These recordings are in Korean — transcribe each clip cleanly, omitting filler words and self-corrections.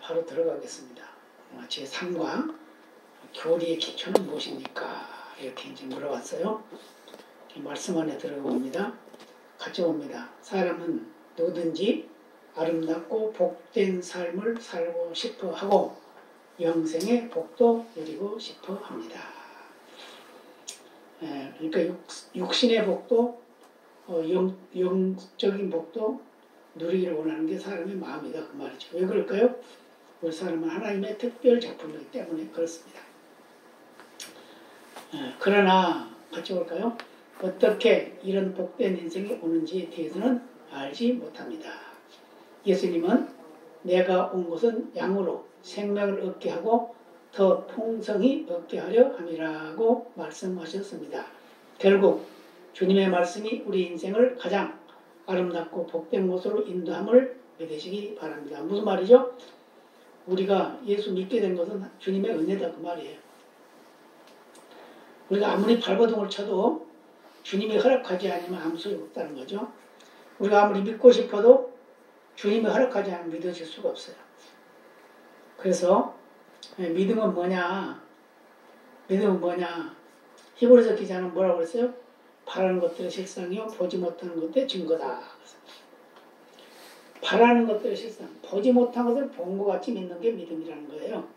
바로 들어가겠습니다. 제3과 교리의 기초는 무엇입니까? 이렇게 이제 물어봤어요. 말씀 안에 들어봅니다. 같이 봅니다. 사람은 누구든지 아름답고 복된 삶을 살고 싶어 하고 영생의 복도 누리고 싶어 합니다. 그러니까 육신의 복도, 영적인 복도 누리기를 원하는 게 사람의 마음이다 그 말이죠. 왜 그럴까요? 우리 사람은 하나님의 특별 작품이기 때문에 그렇습니다. 그러나 같이 볼까요? 어떻게 이런 복된 인생이 오는지에 대해서는 알지 못합니다. 예수님은 내가 온 것은 양으로 생명을 얻게 하고 더 풍성히 얻게 하려 함이라고 말씀하셨습니다. 결국 주님의 말씀이 우리 인생을 가장 아름답고 복된 곳으로 인도함을 믿으시기 바랍니다. 무슨 말이죠? 우리가 예수 믿게 된 것은 주님의 은혜다 그 말이에요. 우리가 아무리 발버둥을 쳐도 주님이 허락하지 않으면 아무 소용이 없다는 거죠. 우리가 아무리 믿고 싶어도 주님이 허락하지 않으면 믿어질 수가 없어요. 그래서 믿음은 뭐냐? 믿음은 뭐냐? 히브리서 기자는 뭐라고 그랬어요? 바라는 것들의 실상이요 보지 못하는 것들의 증거다. 바라는 것들의 실상, 보지 못한 것을 본 것 같이 믿는 게 믿음이라는 거예요.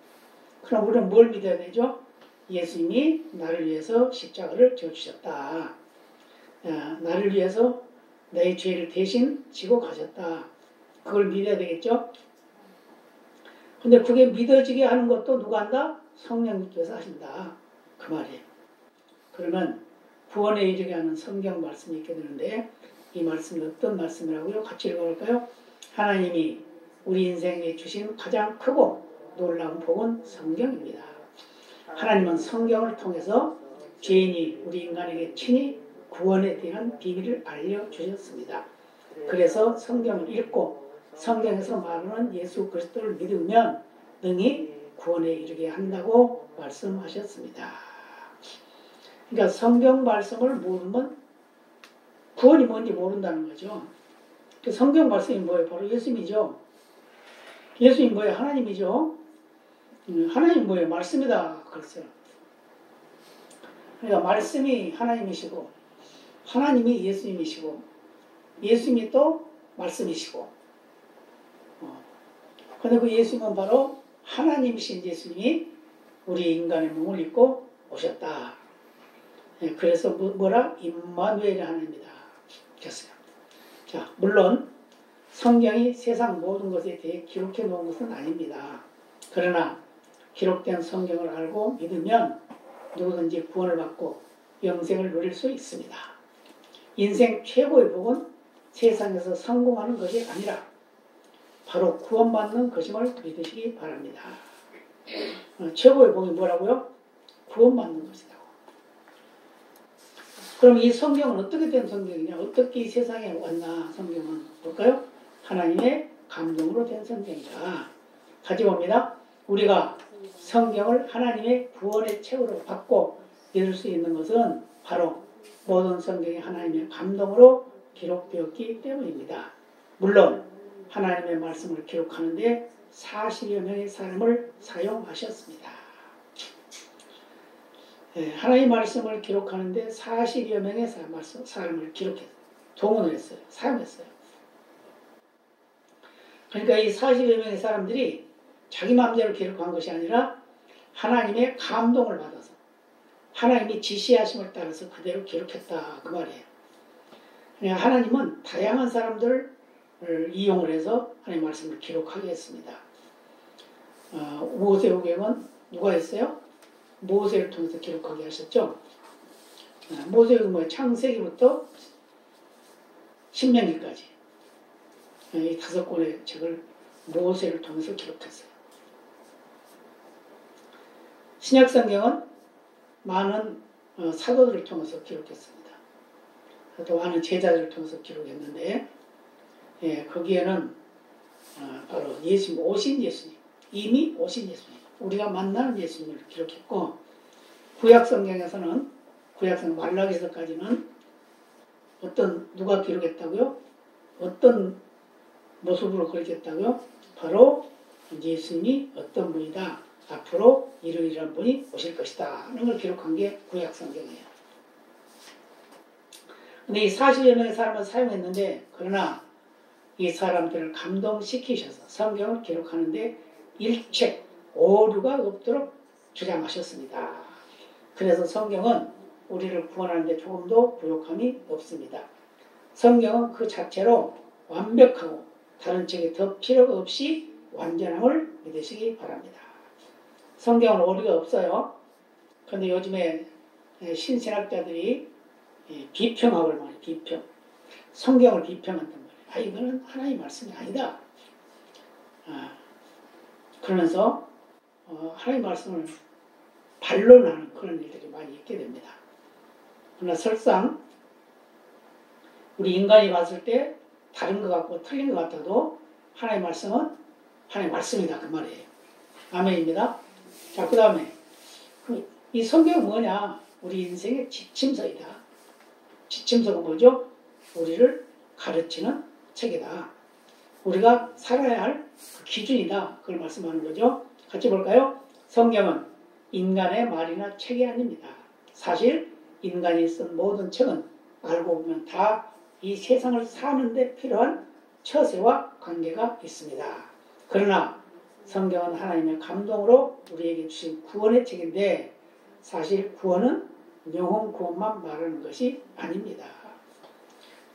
그럼 우리는 뭘 믿어야 되죠? 예수님이 나를 위해서 십자가를 져주셨다. 나를 위해서 내 죄를 대신 지고 가셨다. 그걸 믿어야 되겠죠? 근데 그게 믿어지게 하는 것도 누가 한다? 성령님께서 하신다. 그 말이에요. 그러면 구원에 이르게 하는 성경 말씀이 있게 되는데 이 말씀이 어떤 말씀이라고요? 같이 읽어볼까요? 하나님이 우리 인생에 주신 가장 크고 놀라운 복은 성경입니다. 하나님은 성경을 통해서 죄인이 우리 인간에게 친히 구원에 대한 비밀을 알려주셨습니다. 그래서 성경을 읽고 성경에서 말하는 예수 그리스도를 믿으면 능히 구원에 이르게 한다고 말씀하셨습니다. 그러니까 성경 말씀을 모르면 구원이 뭔지 모른다는 거죠. 성경 말씀이 뭐예요? 바로 예수님이죠. 예수님이 뭐예요? 하나님이죠. 하나님 뭐예요? 말씀이다. 그랬어요. 그러니까 말씀이 하나님이시고 하나님이 예수님이시고 예수님이 또 말씀이시고 근데 그 예수님은 바로 하나님이신 예수님이 우리 인간의 몸을 입고 오셨다. 그래서 뭐라? 임마누엘이 하나님이다. 그랬어요. 자, 물론 성경이 세상 모든 것에 대해 기록해 놓은 것은 아닙니다. 그러나 기록된 성경을 알고 믿으면 누구든지 구원을 받고 영생을 누릴 수 있습니다. 인생 최고의 복은 세상에서 성공하는 것이 아니라 바로 구원받는 것임을 믿으시기 바랍니다. 최고의 복이 뭐라고요? 구원받는 것이다. 그럼 이 성경은 어떻게 된 성경이냐? 어떻게 이 세상에 왔나? 성경은 볼까요? 하나님의 감동으로 된 성경이다. 같이 봅니다. 우리가 성경을 하나님의 구원의 책으로 받고 믿을 수 있는 것은 바로 모든 성경이 하나님의 감동으로 기록되었기 때문입니다. 물론 하나님의 말씀을 기록하는데 40여 명의 사람을 사용하셨습니다. 하나님의 말씀을 기록하는데 40여 명의 사람을 기록했어요. 동원을 했어요. 사용했어요. 그러니까 이 40여 명의 사람들이 자기 마음대로 기록한 것이 아니라 하나님의 감동을 받아서 하나님이 지시하심을 따라서 그대로 기록했다. 그 말이에요. 그러니까 하나님은 다양한 사람들을 이용을 해서 하나님의 말씀을 기록하게 했습니다. 모세오경은 누가 했어요? 모세를 통해서 기록하게 하셨죠. 모세오경은 뭐 창세기부터 신명기까지 이 5권의 책을 모세를 통해서 기록했어요. 신약성경은 많은 사도들을 통해서 기록했습니다. 또 많은 제자들을 통해서 기록했는데 거기에는 바로 예수님, 오신 예수님, 이미 오신 예수님, 우리가 만나는 예수님을 기록했고 구약성경에서는 구약성 말라기서까지는 누가 기록했다고요? 어떤 모습으로 그렇게 했다고요? 바로 예수님이 어떤 분이다. 앞으로 이러이러한 분이 오실 것이다. 하는 걸 기록한 게 구약 성경이에요. 근데 이 40여 명의 사람을 사용했는데 그러나 이 사람들을 감동시키셔서 성경을 기록하는데 일체 오류가 없도록 주장하셨습니다. 그래서 성경은 우리를 구원하는데 조금도 부족함이 없습니다. 성경은 그 자체로 완벽하고 다른 책에 더 필요가 없이 완전함을 믿으시기 바랍니다. 성경은 오류가 없어요. 그런데 요즘에 신신학자들이 비평하고 말이에요. 비평. 성경을 비평한단 말이에요. 이거는 하나님의 말씀이 아니다. 그러면서 하나님의 말씀을 반론하는 그런 일들이 많이 있게 됩니다. 그러나 설상 우리 인간이 봤을 때 다른 것 같고 틀린 것 같아도 하나님의 말씀은 하나님의 말씀이다. 그 말이에요. 아멘입니다. 자, 그 다음에 이 성경은 뭐냐? 우리 인생의 지침서이다. 지침서가 뭐죠? 우리를 가르치는 책이다. 우리가 살아야 할 그 기준이다. 그걸 말씀하는 거죠. 같이 볼까요? 성경은 인간의 말이나 책이 아닙니다. 사실 인간이 쓴 모든 책은 알고 보면 다 이 세상을 사는 데 필요한 처세와 관계가 있습니다. 그러나 성경은 하나님의 감동으로 우리에게 주신 구원의 책인데 사실 구원은 영혼 구원만 말하는 것이 아닙니다.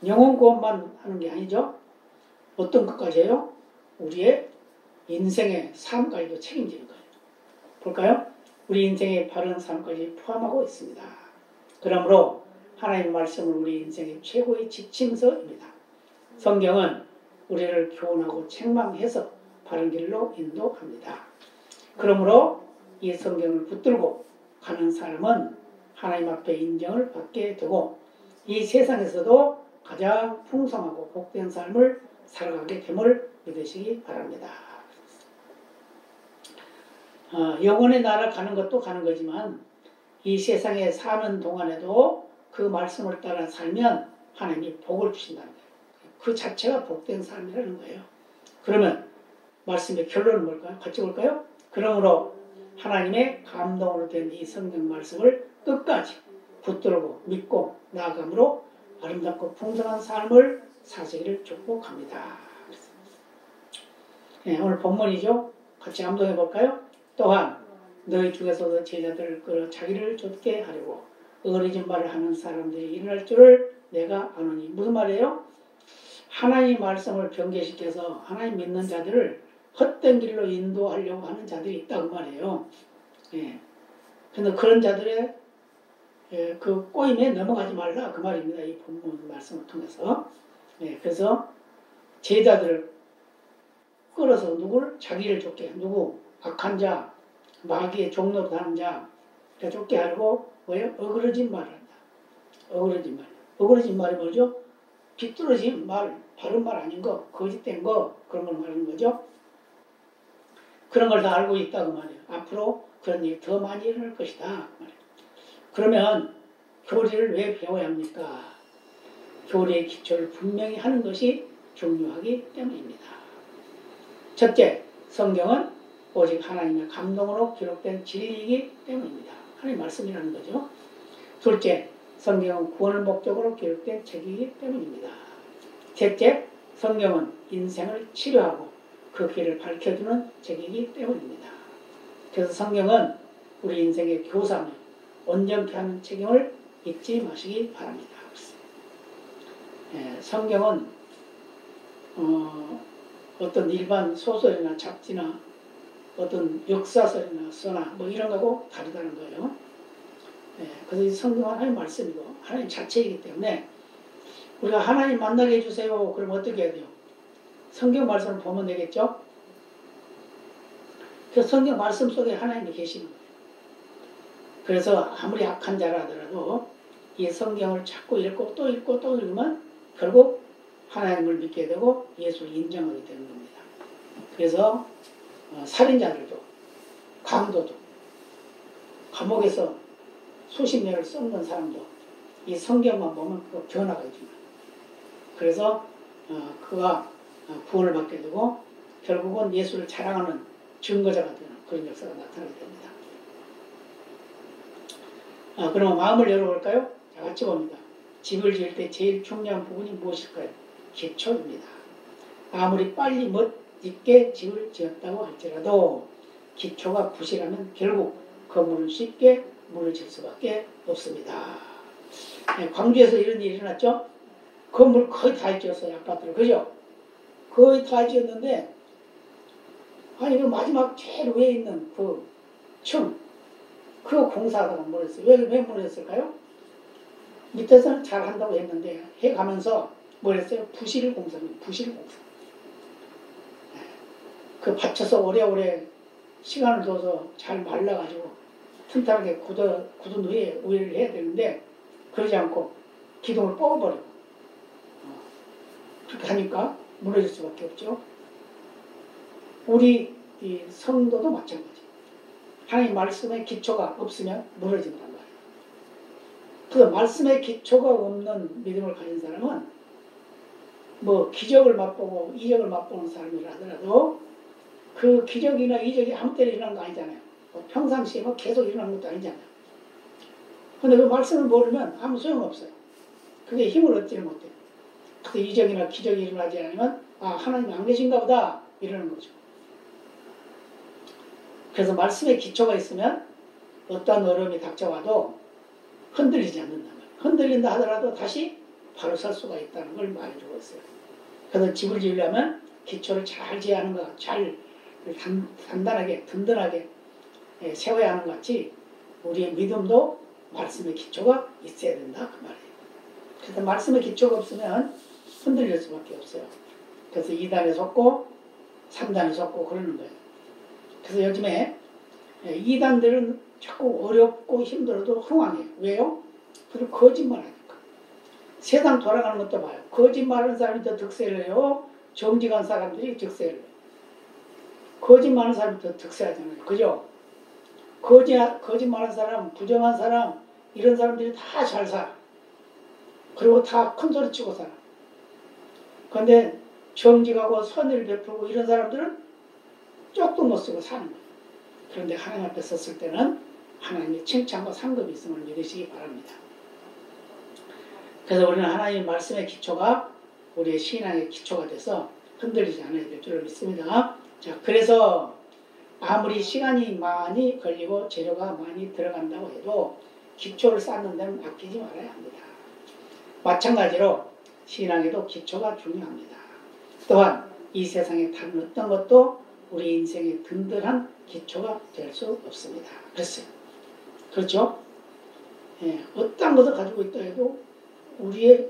영혼 구원만 하는 게 아니죠. 어떤 것까지예요? 우리의 인생의 삶까지도 책임지는 거예요. 볼까요? 우리 인생의 바른 삶까지 포함하고 있습니다. 그러므로 하나님의 말씀은 우리 인생의 최고의 지침서입니다. 성경은 우리를 교훈하고 책망해서 바른 길로 인도합니다. 그러므로 이 성경을 붙들고 가는 사람은 하나님 앞에 인정을 받게 되고 이 세상에서도 가장 풍성하고 복된 삶을 살아가게 됨을 믿으시기 바랍니다. 영원의 나라 가는 것도 가는 거지만 이 세상에 사는 동안에도 그 말씀을 따라 살면 하나님이 복을 주신다는 거예요. 그 자체가 복된 삶이라는 거예요. 그러면 말씀의 결론은 뭘까요? 같이 볼까요? 그러므로 하나님의 감동으로 된 이 성경 말씀을 끝까지 붙들고 믿고 나아감으로 아름답고 풍성한 삶을 사시기를 축복합니다. 네, 오늘 본문이죠. 같이 암송해 볼까요? 또한 너희 중에서도 제자들을 끌어 자기를 좇게 하려고 어리진 말을 하는 사람들이 일어날 줄을 내가 아노니. 무슨 말이에요? 하나님 말씀을 변개시켜서 하나님 믿는 자들을 헛된 길로 인도하려고 하는 자들이 있다고 말이에요. 예. 근데 그런 자들의 그 꼬임에 넘어가지 말라 그 말입니다. 이 본문 말씀을 통해서. 예. 그래서 제자들을 끌어서 누구를? 자기를 쫓게. 누구? 악한 자, 마귀의 종로로 다는 자, 쫓게 하려고 뭐예요? 어그러진 말을 한다. 어그러진 말. 어그러진 말이 뭐죠? 비뚤어진 말, 바른 말 아닌 거, 거짓된 거, 그런 걸 말하는 거죠. 그런 걸 다 알고 있다고 말이에요. 앞으로 그런 일이 더 많이 일어날 것이다. 그 말이에요. 그러면 교리를 왜 배워야 합니까? 교리의 기초를 분명히 하는 것이 중요하기 때문입니다. 첫째, 성경은 오직 하나님의 감동으로 기록된 진리이기 때문입니다. 하나님의 말씀이라는 거죠. 둘째, 성경은 구원을 목적으로 기록된 책이기 때문입니다. 셋째, 성경은 인생을 치료하고 그 길을 밝혀주는 책이기 때문입니다. 그래서 성경은 우리 인생의 교사며 온전케 하는 책임을 잊지 마시기 바랍니다. 성경은 어떤 일반 소설이나 잡지나 어떤 역사설이나 서나 뭐 이런 거하고 다르다는 거예요. 그래서 이 성경은 하나님 말씀이고 하나님 자체이기 때문에 우리가 하나님 만나게 해주세요. 그럼 어떻게 해야 돼요? 성경 말씀을 보면 되겠죠? 그래서 성경 말씀 속에 하나님이 계시는 거예요. 그래서 아무리 악한 자라 하더라도 이 성경을 자꾸 읽고 또 읽고 또 읽으면 결국 하나님을 믿게 되고 예수를 인정하게 되는 겁니다. 그래서 살인자들도 강도도 감옥에서 수십 년을 썩는 사람도 이 성경만 보면 그 변화가 있습니다. 그래서 그가 구원을 받게 되고 결국은 예수를 자랑하는 증거자가 되는 그런 역사가 나타나게 됩니다. 그럼 마음을 열어볼까요? 자, 같이 봅니다. 집을 지을 때 제일 중요한 부분이 무엇일까요? 기초입니다. 아무리 빨리 멋있게 집을 지었다고 할지라도 기초가 부실하면 결국 건물은 쉽게 무너질 수밖에 없습니다. 광주에서 이런 일이 일어났죠? 건물 거의 다 지었어요. 아파트를. 그죠? 거의 다 지었는데 아니 그 마지막 제일 위에 있는 그 층 그거 공사하다가 무너졌어요. 왜 무너졌을까요? 밑에서는 잘 한다고 했는데 해가면서 뭐랬어요? 부실 공사입니다. 부실 공사. 그 받쳐서 오래오래 시간을 둬서 잘 말라가지고 튼튼하게 굳은 후에 우회를 해야 되는데 그러지 않고 기둥을 뽑아버리고 그렇게 하니까 무너질 수밖에 없죠. 우리 이 성도도 마찬가지. 하나님 말씀의 기초가 없으면 무너진단 말이에요. 그 말씀의 기초가 없는 믿음을 가진 사람은 뭐 기적을 맛보고 이적을 맛보는 사람이라 하더라도 그 기적이나 이적이 아무 때나 일어난 거 아니잖아요. 뭐 평상시에 뭐 계속 일어난 것도 아니잖아요. 근데 그 말씀을 모르면 아무 소용없어요. 그게 힘을 얻지를 못해요. 그 이적이나 기적이 일어나지 않으면 하나님 안 계신가 보다 이러는 거죠. 그래서 말씀에 기초가 있으면 어떤 어려움이 닥쳐와도 흔들리지 않는단 말이에요. 흔들린다 하더라도 다시 바로 설 수가 있다는 걸 말해주고 있어요. 그래서 집을 지으려면 기초를 잘 지어야 하는 것, 잘 단단하게 든든하게 세워야 하는 것 같이 우리의 믿음도 말씀의 기초가 있어야 된다 그 말이에요. 그래서 말씀의 기초가 없으면 흔들릴 수밖에 없어요. 그래서 2단에 속고 3단에 속고 그러는 거예요. 그래서 요즘에 2단들은 자꾸 어렵고 힘들어도 흥황해요. 왜요? 그리고 거짓말하니까. 세상 돌아가는 것도 봐요. 거짓말하는 사람이 더 득세를 해요. 정직한 사람들이 득세를 해요. 거짓말하는 사람이 더 득세하잖아요. 그죠? 거짓말하는 사람, 부정한 사람 이런 사람들이 다 잘 살아. 그리고 다 큰 소리 치고 살아. 그런데 정직하고 선의를 베풀고 이런 사람들은 쪽도 못 쓰고 사는 거예요. 그런데 하나님 앞에 섰을 때는 하나님의 칭찬과 상급이 있음을 믿으시기 바랍니다. 그래서 우리는 하나님의 말씀의 기초가 우리의 신앙의 기초가 돼서 흔들리지 않아야 될 줄을 믿습니다. 자, 그래서 아무리 시간이 많이 걸리고 재료가 많이 들어간다고 해도 기초를 쌓는 데는 아끼지 말아야 합니다. 마찬가지로 신앙에도 기초가 중요합니다. 또한 이 세상에 다른 어떤 것도 우리 인생의 든든한 기초가 될 수 없습니다. 그렇죠? 예, 어떤 것을 가지고 있다 해도 우리의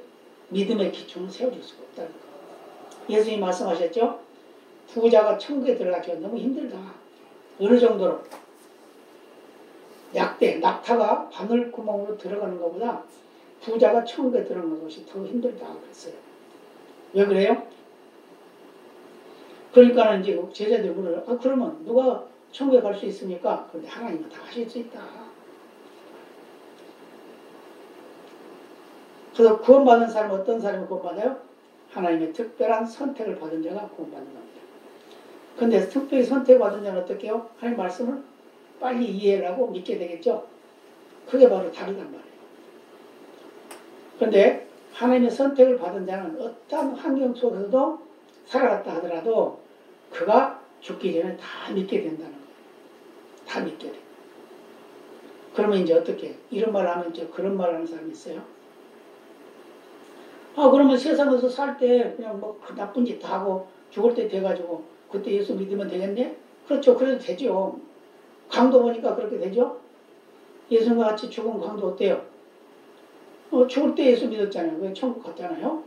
믿음의 기초는 세워질 수가 없다는 거. 예수님이 말씀하셨죠? 부자가 천국에 들어가기가 너무 힘들다. 어느 정도로? 낙타가 바늘 구멍으로 들어가는 것보다 부자가 천국에 들어가는 것이 더 힘들다 그랬어요. 왜 그래요? 그러니까는 이제 제자들이 물어요. 그러면 누가 천국에 갈 수 있습니까? 그런데 하나님은 다 하실 수 있다. 그래서 구원받은 사람은 어떤 사람이 구원받아요? 하나님의 특별한 선택을 받은 자가 구원받는 겁니다. 그런데 특별히 선택받은 자는 어떻게 해요? 하나님 말씀을 빨리 이해를 하고 믿게 되겠죠? 그게 바로 다르단 말이에요. 그런데 하나님의 선택을 받은 자는 어떤 환경 속에서도 살아갔다 하더라도 그가 죽기 전에 다 믿게 된다는 거예요. 다 믿게 돼요. 그러면 이제 어떻게 이런 말 하면 이제 그런 말 하는 사람이 있어요. 그러면 세상에서 살 때 그냥 뭐 나쁜 짓 다 하고 죽을 때 돼가지고 그때 예수 믿으면 되겠네? 그렇죠. 그래도 되죠. 강도 보니까 그렇게 되죠. 예수님과 같이 죽은 강도 어때요? 죽을 때 예수 믿었잖아요. 왜 천국 갔잖아요.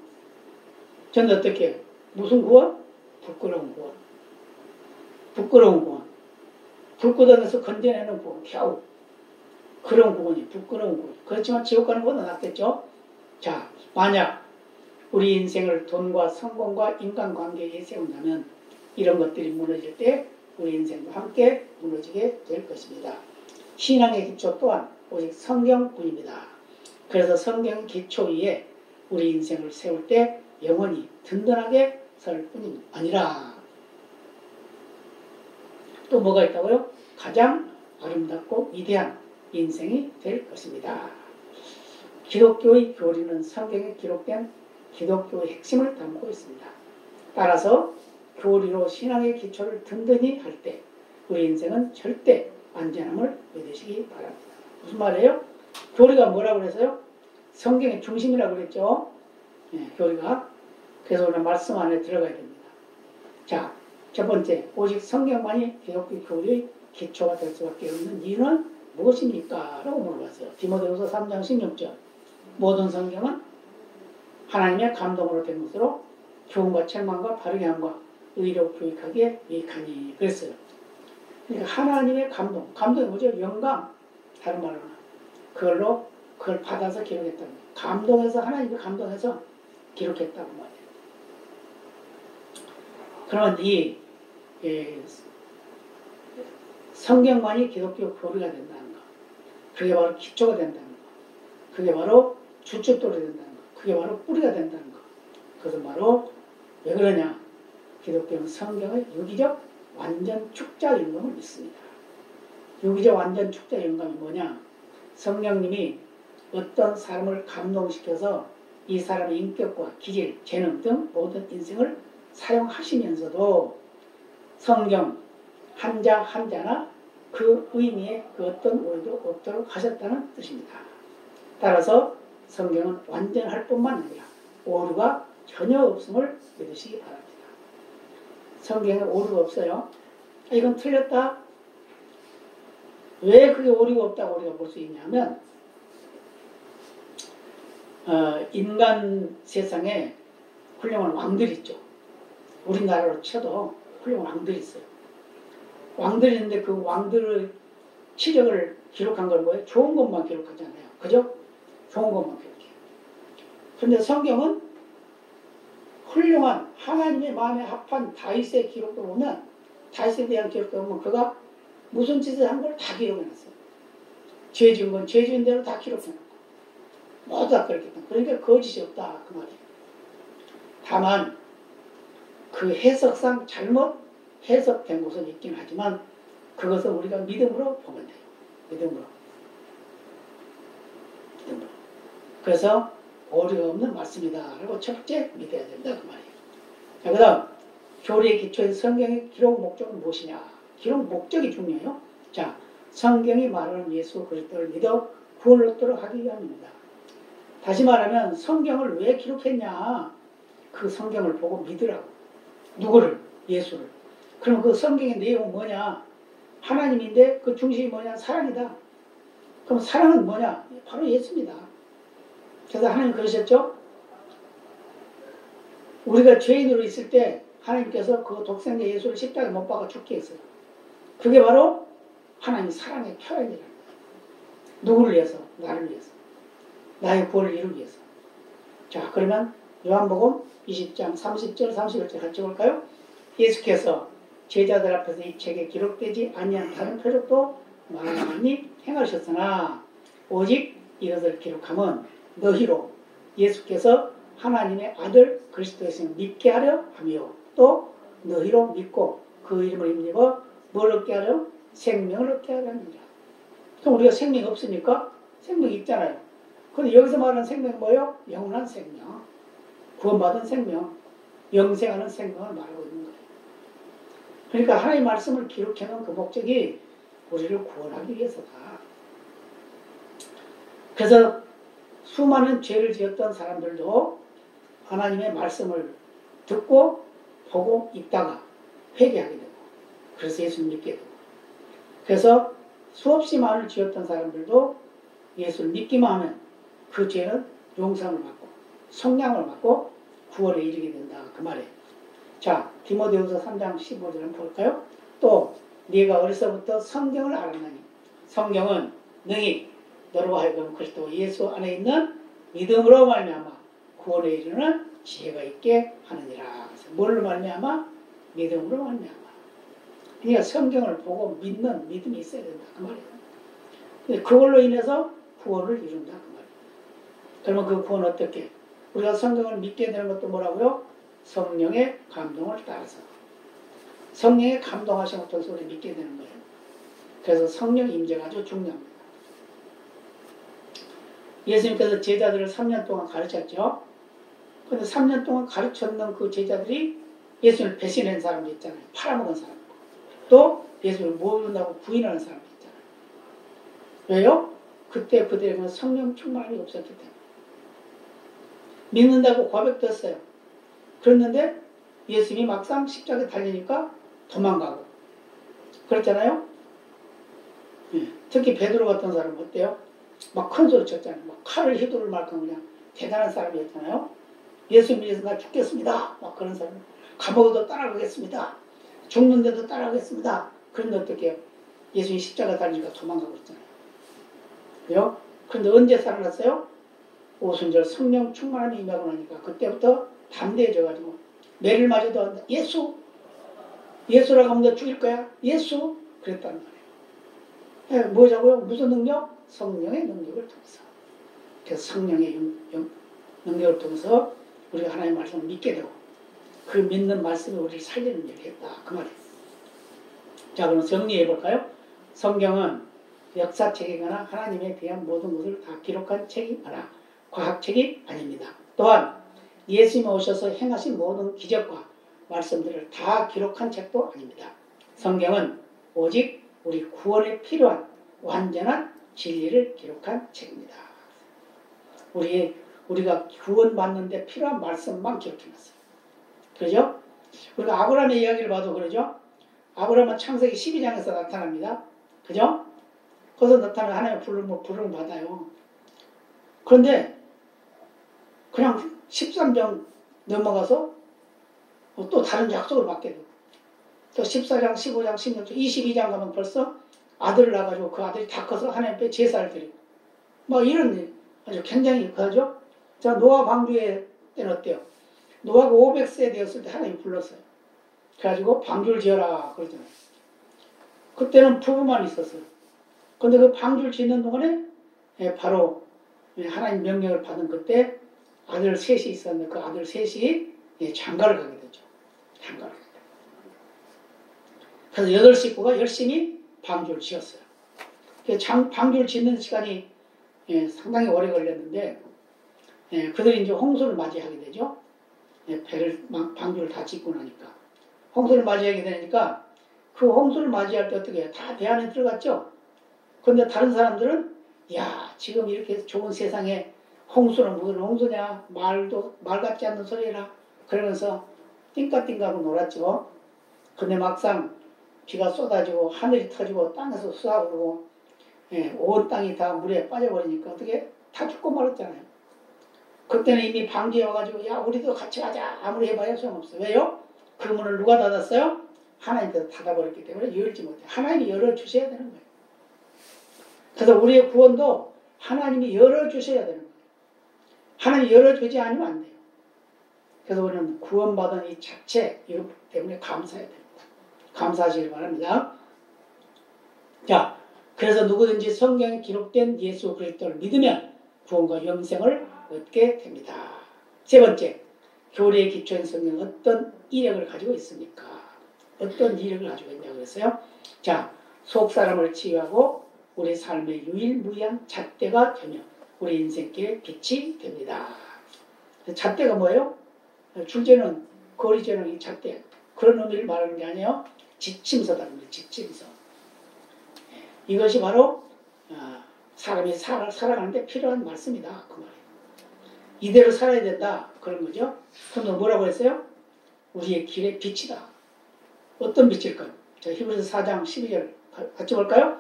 저는 어떻게 무슨 구원? 부끄러운 구원. 부끄러운 구원. 불구덩에서 건져내는 구원. 겨우. 그런 구원이 부끄러운 구원. 그렇지만 지옥 가는 것보다 낫겠죠? 자, 만약 우리 인생을 돈과 성공과 인간관계에 세운다면 이런 것들이 무너질 때 우리 인생도 함께 무너지게 될 것입니다. 신앙의 기초 또한 오직 성경뿐입니다. 그래서 성경 기초 위에 우리 인생을 세울 때 영원히 든든하게 설 뿐이 아니라 또 뭐가 있다고요? 가장 아름답고 위대한 인생이 될 것입니다. 기독교의 교리는 성경에 기록된 기독교의 핵심을 담고 있습니다. 따라서 교리로 신앙의 기초를 든든히 할 때 우리 인생은 절대 안전함을 믿으시기 바랍니다. 무슨 말이에요? 교리가 뭐라고 그랬어요? 성경의 중심이라고 그랬죠. 교리가. 그래서 오늘 말씀 안에 들어가야 됩니다. 자, 첫 번째, 오직 성경만이 기독교 교리의 기초가 될 수밖에 없는 이유는 무엇입니까? 라고 물어봤어요. 디모데후서 3장 16절. 모든 성경은 하나님의 감동으로 된 것으로 교훈과 책망과 바르게 함과 의로 교육하기에 유익하니 그랬어요. 그러니까 하나님의 감동이 뭐죠? 영감, 다른 말로는 그걸 받아서 기록했다는 거예요. 감동해서 하나님이 감동해서 기록했다고 말이에요. 그러면 이 성경만이 기독교 교리가 된다는 거, 그게 바로 기초가 된다는 거, 그게 바로 주춧돌이 된다는 거, 그게 바로 뿌리가 된다는 거. 그것은 바로 왜 그러냐? 기독교는 성경의 유기적 완전 축자 영감을 믿습니다. 유기적 완전 축자 영감이 뭐냐? 성령님이 어떤 사람을 감동시켜서 이 사람의 인격과 기질, 재능 등 모든 인생을 사용하시면서도 성경 한자 한자나 그 의미에 그 어떤 오해도 없도록 하셨다는 뜻입니다. 따라서 성경은 완전할 뿐만 아니라 오류가 전혀 없음을 믿으시기 바랍니다. 성경에 오류가 없어요. 이건 틀렸다. 왜 그게 오류가 없다고 우리가 볼 수 있냐면 인간 세상에 훌륭한 왕들이 있죠. 우리나라로 쳐도 훌륭한 왕들이 있어요. 왕들이 있는데 그 왕들의 치력을 기록한 걸 뭐예요? 좋은 것만 기록하잖아요. 그죠? 좋은 것만 기록해요. 그런데 성경은 훌륭한 하나님의 마음에 합한 다윗의 기록도 보면 다윗에 대한 기록도 보면 그가 무슨 짓을 한 걸 다 기록해놨어요. 죄 지은 건 죄 지은 대로 다 기록해놨고 모두 다 그렇게 했다. 그러니까 거짓이 없다 그 말이에요. 다만 그 해석상 잘못 해석된 것은 있긴 하지만 그것은 우리가 믿음으로 보면 돼요. 믿음으로. 그래서 오류가 없는 말씀이다. 라고 첫째 믿어야 된다 그 말이에요. 자, 그 다음 교리의 기초인 성경의 기록 목적은 무엇이냐? 기록 목적이 중요해요. 자, 성경이 말하는 예수 그리스도를 믿어 구원을 얻도록 하기 위함입니다. 다시 말하면 성경을 왜 기록했냐? 그 성경을 보고 믿으라고. 누구를? 예수를. 그럼 그 성경의 내용은 뭐냐? 하나님인데 그 중심이 뭐냐? 사랑이다. 그럼 사랑은 뭐냐? 바로 예수입니다. 그래서 하나님 그러셨죠? 우리가 죄인으로 있을 때 하나님께서 그 독생자 예수를 십자가에 못 박아 죽게 했어요. 그게 바로 하나님의 사랑의 표현이라는 거예요. 누구를 위해서? 나를 위해서. 나의 구원을 이루기 위해서. 자, 그러면 요한복음 20장 30절 31절 같이 볼까요? 예수께서 제자들 앞에서 이 책에 기록되지 아니한 다른 표적도 많이 행하셨으나 오직 이것을 기록함은 너희로 예수께서 하나님의 아들 그리스도였음을 믿게 하려 하며 또 너희로 믿고 그 이름을 힘입어 뭘 얻게 하려? 생명을 얻게 하려 합니다. 그럼 우리가 생명이 없으니까 생명이 있잖아요. 근데 여기서 말하는 생명이 뭐예요? 영원한 생명. 구원받은 생명. 영생하는 생명을 말하고 있는 거예요. 그러니까 하나님의 말씀을 기록해놓은 그 목적이 우리를 구원하기 위해서다. 그래서 수많은 죄를 지었던 사람들도 하나님의 말씀을 듣고 보고 있다가 회개하게 되고 그래서 예수를 믿게 되고 그래서 수없이 많은 지었던 사람들도 예수를 믿기만 하면 그 죄는 용서를 받고 성량을 받고 구원에 이르게 된다 그 말이에요. 자, 디모데후서 3장 15절 한번 볼까요? 또 네가 어려서부터 성경을 알았나니 성경은 능히 너로 하여금 그리스도 예수 안에 있는 믿음으로 말미암아 구원에 이르는 지혜가 있게 하느니라. 뭘로 말미암아? 믿음으로 말미암아. 그러니까 성경을 보고 믿는 믿음이 있어야 된다 그 말이에요. 그걸로 인해서 구원을 이룬다 그 말이에요. 그러면 그 구원 어떻게? 우리가 성경을 믿게 되는 것도 뭐라고요? 성령의 감동을 따라서. 성령의 감동하심을 통해서 우리 믿게 되는 거예요. 그래서 성령 임재가 아주 중요합니다. 예수님께서 제자들을 3년 동안 가르쳤죠. 그런데 3년 동안 가르쳤는 그 제자들이 예수님을 배신한 사람도 있잖아요. 팔아먹은 사람. 또 예수님을 모른다고 부인하는 사람도 있잖아요. 왜요? 그때 그들에게는 성령 충만함이 없었기 때문에. 믿는다고 고백도 했어요. 그랬는데 예수님이 막상 십자가에 달리니까 도망가고. 그랬잖아요. 특히 베드로 같은 사람은 어때요? 막 큰 소리 쳤잖아요. 막 칼을 휘두를 만큼 그냥 대단한 사람이었잖아요. 예수님 위해서 나 죽겠습니다. 막 그런 사람. 감옥에도 따라가겠습니다. 죽는데도 따라가겠습니다. 그런데 어떻게 해요? 예수님이 십자가 달리니까 도망가고 있잖아요. 그래요? 그런데 언제 살아났어요? 오순절 성령 충만함이 임하고 나니까 그때부터 담대해져가지고 매를 맞아도 예수! 예수라고 하면 너 죽일 거야? 예수! 그랬단 말이에요. 뭐자고요? 무슨 능력? 성령의 능력을 통해서. 그래서 성령의 능력을 통해서 우리가 하나님의 말씀을 믿게 되고 그 믿는 말씀이 우리를 살리는 일을 했다. 그 말이에요. 자, 그럼 정리해 볼까요? 성경은 역사책이거나 하나님에 대한 모든 것을 다 기록한 책이거나 과학책이 아닙니다. 또한 예수님이 오셔서 행하신 모든 기적과 말씀들을 다 기록한 책도 아닙니다. 성경은 오직 우리 구원에 필요한 완전한 진리를 기록한 책입니다. 우리가 구원받는데 필요한 말씀만 기록해놨어요. 그죠? 우리가 아브라함의 이야기를 봐도 그러죠? 아브라함은 창세기 12장에서 나타납니다. 그죠? 거기서 나타나면 하나님의 부름을 받아요. 그런데 그냥 13장 넘어가서 또 다른 약속을 받게 되고 또 14장, 15장, 16장, 22장 가면 벌써 아들을 낳아가지고 그 아들이 다 커서 하나님 앞에 제사를 드리고 뭐 이런 일 아주 굉장히 그하죠. 자, 노아 방주의 때는 어때요? 노아가 500세 되었을 때 하나님이 불렀어요. 그래가지고 방주를 지어라 그러잖아요. 그때는 부부만 있었어요. 근데 그 방주를 짓는 동안에 바로 하나님 명령을 받은 그때 아들 셋이 있었는데 그 아들 셋이 장가를 가게 되죠. 장가를 가게 돼요. 그래서 8 식구가 열심히 방주를 지었어요. 방주를 짓는 시간이 상당히 오래 걸렸는데 그들이 이제 홍수를 맞이하게 되죠. 방주를 다 짓고 나니까 홍수를 맞이하게 되니까 그 홍수를 맞이할 때 어떻게 해요? 다 배 안에 들어갔죠. 그런데 다른 사람들은 야, 지금 이렇게 좋은 세상에 홍수는 무슨 홍수냐, 말 같지 않는 소리라 그러면서 띵까띵까하고 놀았죠. 근데 막상 비가 쏟아지고 하늘이 터지고 땅에서 쏟아오르고 온 땅이 다 물에 빠져버리니까 어떻게 다 죽고 말았잖아요. 그때는 이미 방주에 와가지고 야, 우리도 같이 가자 아무리 해봐야 소용없어요. 왜요? 그 문을 누가 닫았어요? 하나님께서 닫아버렸기 때문에 열지 못해요. 하나님이 열어주셔야 되는 거예요. 그래서 우리의 구원도 하나님이 열어주셔야 되는 거예요. 하나님이 열어주지 않으면 안 돼요. 그래서 우리는 구원받은 이 자체 이것 때문에 감사해야 됩니다. 감사하시길 바랍니다. 자, 그래서 누구든지 성경에 기록된 예수 그리스도를 믿으면 구원과 영생을 얻게 됩니다. 세 번째, 교리의 기초인 성경은 어떤 이력을 가지고 있습니까? 어떤 이력을 가지고 있냐고 그랬어요. 자, 속사람을 치유하고 우리 삶의 유일무이한 잣대가 되며 우리 인생길의 빛이 됩니다. 잣대가 뭐예요? 줄제는 거리제는 이 잣대 그런 의미를 말하는 게 아니에요. 지침서다. 지침서. 이것이 바로 사람이 살아가는데 필요한 말씀이다. 그 말이에요. 이대로 살아야 된다. 그런 거죠. 그럼 뭐라고 했어요? 우리의 길의 빛이다. 어떤 빛일까요? 자, 히브리서 4장 12절 같이 볼까요?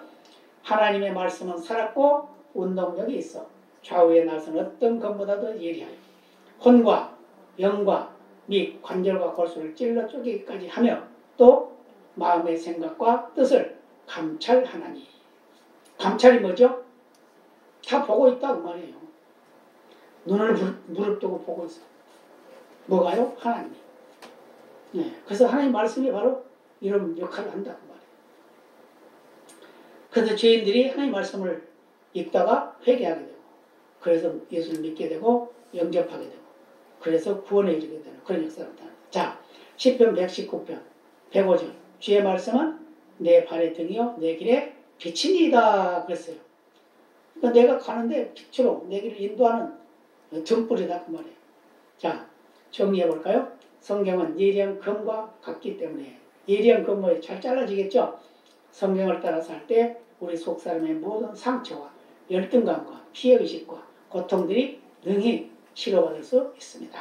하나님의 말씀은 살았고 운동력이 있어 좌우의 날선 어떤 것보다도 예리하여 혼과 영과 및 관절과 골수를 찔러 쪼개기까지 하며 또 마음의 생각과 뜻을 감찰하나니. 감찰이 뭐죠? 다 보고 있다 그 말이에요. 눈을 무릅뜨고 보고 있어. 뭐가요? 하나님이. 그래서 하나님 말씀이 바로 이런 역할을 한다 그 말이에요. 그래서 죄인들이 하나님 말씀을 읽다가 회개하게 되고 그래서 예수를 믿게 되고 영접하게 되고 그래서 구원에 이르게 되는 그런 역사를 합니다. 자, 시편 119편 105절 주의 말씀은 내 발의 등이요 내 길의 빛이니이다 그랬어요. 그러니까 내가 가는데 빛으로 내 길을 인도하는 등불이다 그 말이에요. 자, 정리해 볼까요? 성경은 예리한 검과 같기 때문에 예리한 검이 잘 잘라지겠죠? 성경을 따라서 할 때 우리 속사람의 모든 상처와 열등감과 피해의식과 고통들이 능히 치료받을 수 있습니다.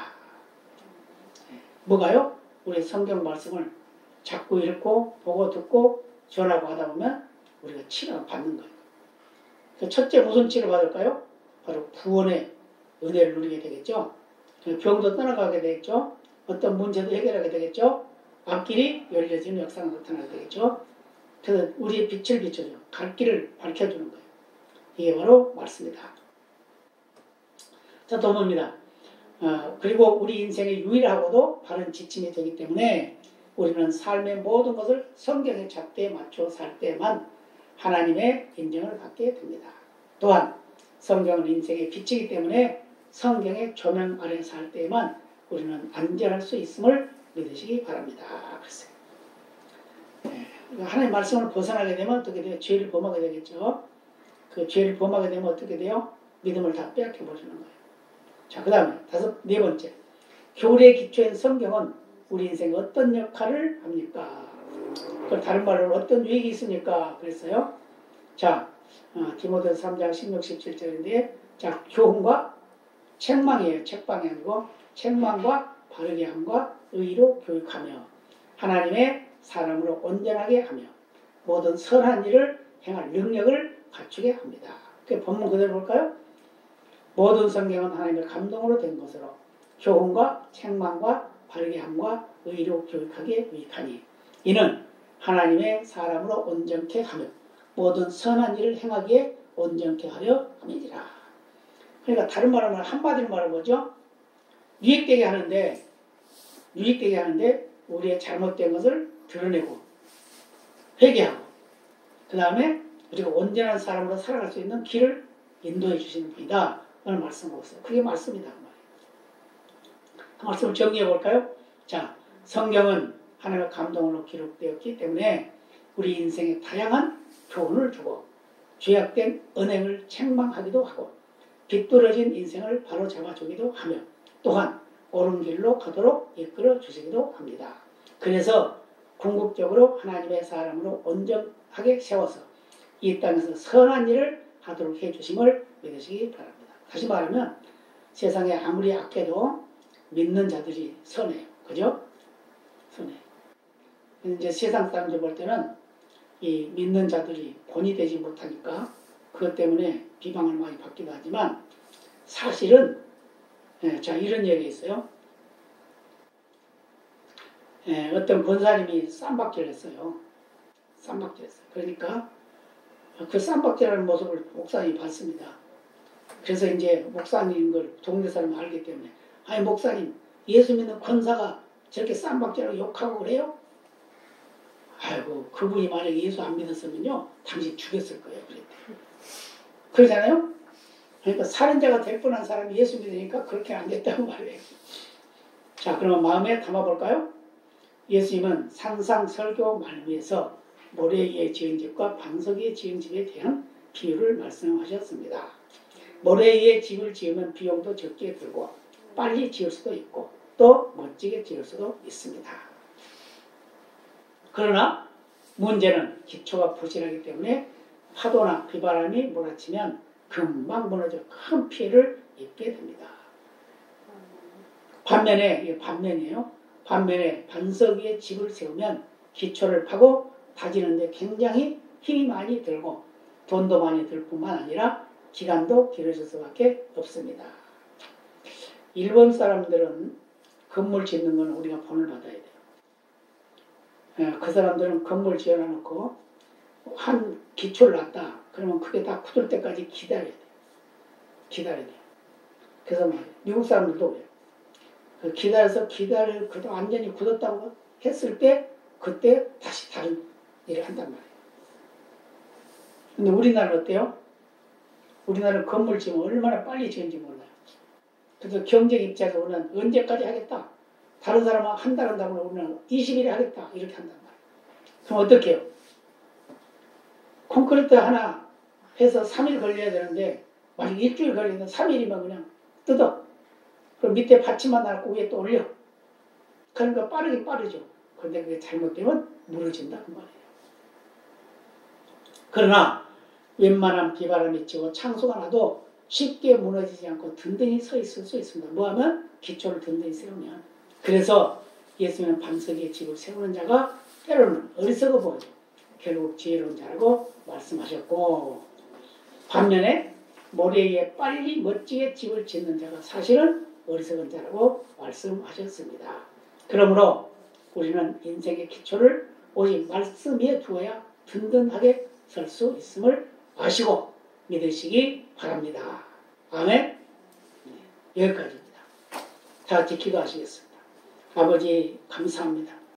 뭐가요? 우리 성경 말씀을 자꾸 읽고 보고 듣고 전하고 하다 보면 우리가 치료를 받는 거예요. 첫째 무슨 치료 받을까요? 바로 구원의 은혜를 누리게 되겠죠. 병도 떠나가게 되겠죠. 어떤 문제도 해결하게 되겠죠. 앞길이 열려지는 역사가 나타나게 되겠죠. 그래서 우리의 빛을 비춰줘. 갈 길을 밝혀주는 거예요. 이게 바로 말씀이다. 자, 도문입니다. 그리고 우리 인생의 유일하고도 바른 지침이 되기 때문에 우리는 삶의 모든 것을 성경의 잣대에 맞춰 살 때만 하나님의 인정을 받게 됩니다. 또한 성경은 인생의 빛이기 때문에 성경의 조명 아래 살 때에만 우리는 안전할 수 있음을 믿으시기 바랍니다. 글쎄요. 하나님의 말씀을 벗어나게 되면 어떻게 돼요? 죄를 범하게 되겠죠. 그 죄를 범하게 되면 어떻게 돼요? 믿음을 다 빼앗겨 버리는 거예요. 자, 그 다음에 네 번째. 교리의 기초인 성경은 우리 인생에 어떤 역할을 합니까? 그 다른 말로 어떤 유익이 있습니까? 그랬어요. 자, 디모데서 3장 16, 17절인데 자, 교훈과 책망이에요. 책방이 아니고 책망과 바르게 함과 의로 교육하며 하나님의 사람으로 온전하게 하며 모든 선한 일을 행할 능력을 갖추게 합니다. 그 본문 그대로 볼까요? 모든 성경은 하나님의 감동으로 된 것으로 교훈과 책망과 바르게 함과 의로 교육하기에 유익하니 이는 하나님의 사람으로 온전케 하며 모든 선한 일을 행하기에 온전케 하려 함이니라. 그러니까 다른 말로 말하면 한마디로 말해보죠. 유익되게 하는데 우리의 잘못된 것을 드러내고 회개하고 그 다음에 우리가 온전한 사람으로 살아갈 수 있는 길을 인도해 주시는 분이다. 라는 말씀하고 있어요. 그게 말씀이다. 그 말씀을 정리해 볼까요? 자, 성경은 하나님의 감동으로 기록되었기 때문에 우리 인생에 다양한 교훈을 주고 죄악된 언행을 책망하기도 하고 비뚤어진 인생을 바로잡아 주기도 하며 또한 옳은 길로 가도록 이끌어 주시기도 합니다. 그래서 궁극적으로 하나님의 사람으로 온전하게 세워서 이 땅에서 선한 일을 하도록 해주심을 믿으시기 바랍니다. 다시 말하면 세상에 아무리 악해도 믿는 자들이 선해요. 그죠? 선해. 이제 세상 사람들 볼 때는 이 믿는 자들이 본이 되지 못하니까 그것 때문에 비방을 많이 받기도 하지만 사실은 자 이런 얘기 있어요. 어떤 권사님이 쌈박질 했어요. 쌈박질 했어요. 그러니까 그 쌈박질하는 모습을 목사님이 봤습니다. 그래서 이제 목사님인 걸 동네 사람이 알기 때문에 아니 목사님 예수 믿는 권사가 저렇게 쌈박질하고 욕하고 그래요? 아이고 그분이 만약에 예수 안 믿었으면요 당신 죽였을 거예요. 그랬대요. 그러잖아요? 그러니까 살인자가 될 뻔한 사람이 예수 믿으니까 그렇게 안 됐다고 말해요. 자 그러면 마음에 담아볼까요? 예수님은 상상 설교 말미에서 모래 위에 지은 집과 반석 위에 지은 집에 대한 비유를 말씀하셨습니다. 모래 위에 집을 지으면 비용도 적게 들고 빨리 지을 수도 있고 또 멋지게 지을 수도 있습니다. 그러나 문제는 기초가 부실하기 때문에 파도나 비바람이 몰아치면 금방 무너져 큰 피해를 입게 됩니다. 반면에 반석 위에 집을 세우면 기초를 파고 다지는데 굉장히 힘이 많이 들고 돈도 많이 들 뿐만 아니라 기간도 길어질 수밖에 없습니다. 일본 사람들은 건물 짓는 건 우리가 본을 받아야 돼요. 그 사람들은 건물 지어놓고 한 기초를 놨다. 그러면 그게 다 굳을 때까지 기다려야 돼요. 기다려야 돼요. 그래서 미국 사람들도 그래요. 기다려서 그도 완전히 굳었다고 했을 때 그때 다시 다른 일을 한단 말이에요. 근데 우리나라는 어때요? 우리나라는 건물 지으면 얼마나 빨리 지은지 몰라요. 그래서 경쟁 입장에서 우리는 언제까지 하겠다. 다른 사람은 한 달 한다고 우리는 20일에 하겠다. 이렇게 한단 말이에요. 그럼 어떻게 해요? 콘크리트 하나 해서 3일 걸려야 되는데 만약 일주일 걸리면 3일이면 그냥 뜯어. 그럼 밑에 받침만 놔놓고 위에 또 올려. 그러니까 빠르긴 빠르죠. 그런데 그게 잘못되면 무너진다 그 말이에요. 그러나 웬만한 비바람이 치고 창수가 나도 쉽게 무너지지 않고 든든히 서 있을 수 있습니다. 뭐하면? 기초를 든든히 세우면. 그래서 예수님은 반석에 집을 세우는 자가 때로는 어리석어 보이죠. 결국 지혜로운 자라고 말씀하셨고, 반면에 모래 위에 빨리 멋지게 집을 짓는 자가 사실은 어리석은 자라고 말씀하셨습니다. 그러므로 우리는 인생의 기초를 오직 말씀 위에 두어야 든든하게 설 수 있음을 아시고 믿으시기 바랍니다. 아멘. 여기까지입니다. 다 같이 기도하시겠습니다. 아버지 감사합니다.